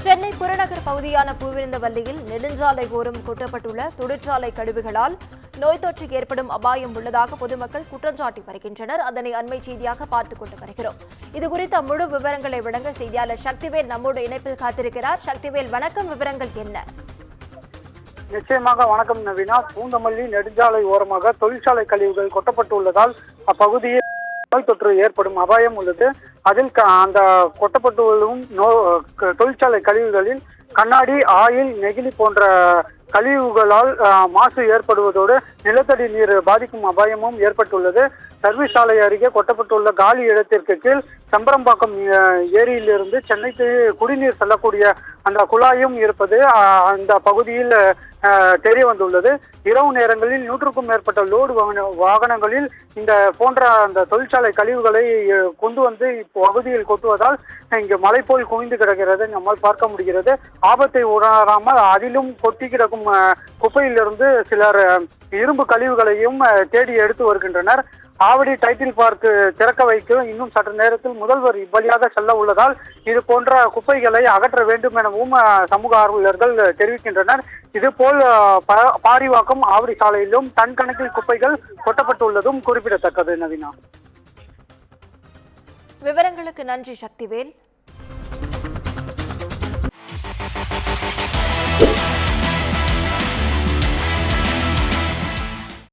சென்னை புறநகர் பகுதியான பூவிருந்தவல்லியில் நெடுஞ்சாலை ஓரம் கொட்டப்பட்டுள்ள தொழிற்சாலை கழிவுகளால் நோய் தொற்று ஏற்படும் அபாயம் உள்ளதாக பொதுமக்கள் குற்றஞ்சாட்டி வருகின்றனர். அதனை அண்மை செய்தியாக பார்த்துக் கொண்டு வருகிறோம். இதுகுறித்த முழு விவரங்களை வழங்க செய்தியாளர் சக்திவேல் நம்மோடு இணைப்பில் காத்திருக்கிறார். சக்திவேல், வணக்கம். விவரங்கள் என்ன? நிச்சயமாக வணக்கம் நவீனா. பூந்தமல்லி நெடுஞ்சாலை ஓரமாக தொழிற்சாலை கழிவுகள் கொட்டப்பட்டுள்ளதால் அப்பகுதியில் நோய் தொற்று ஏற்படும் அபாயம் உள்ளது. அதில் அந்த கொட்டப்பட்டுள்ளும் தொழிற்சாலை கழிவுகளில் கண்ணாடி, ஆயில், நெகிழி போன்ற கழிவுகளால் மாசு ஏற்படுவதோடு நிலத்தடி நீர் பாதிக்கும் அபாயமும் ஏற்பட்டுள்ளது. சர்வீஸ் சாலை அருகே கொட்டப்பட்டுள்ள காலி இடத்திற்கு கீழ் செம்பரம்பாக்கம் ஏரியிலிருந்து சென்னைக்கு குடிநீர் செல்லக்கூடிய அந்த குழாயும் இருப்பது அந்த பகுதியில் தெரிய வந்துள்ளது. இரவு நேரங்களில் 100க்கும் மேற்பட்ட லோடு வாகனங்களில் இந்த போன்ற அந்த தொழிற்சாலை கழிவுகளை கொண்டு வந்து இப்பகுதியில் கொட்டுவதால் இங்கு மலை போல் குவிந்து கிடக்கிறது நம்மால் பார்க்க முடிகிறது. ஆபத்தை உணராமல் அதிலும் கொட்டி கிடக்கும் குப்பையிலிருந்து சிலர் இரும்பு கழிவுகளையும் தேடி எடுத்து வருகின்றனர். ஆவடி டைட்டில் பார்க் திறக்க வைக்க இன்னும் சற்று நேரத்தில் முதல்வர் இவ்வழியாக செல்ல உள்ளதால் இது போன்ற குப்பைகளை அகற்ற வேண்டும் எனவும் சமூக ஆர்வலர்கள் தெரிவிக்கின்றனர். இதுபோல் பாரிவாக்கம், ஆவடி சாலையிலும் டன் கணக்கில் குப்பைகள் கொட்டப்பட்டுள்ளதும் குறிப்பிடத்தக்கது. நவீனா, விவரங்களுக்கு நன்றி சக்திவேல்.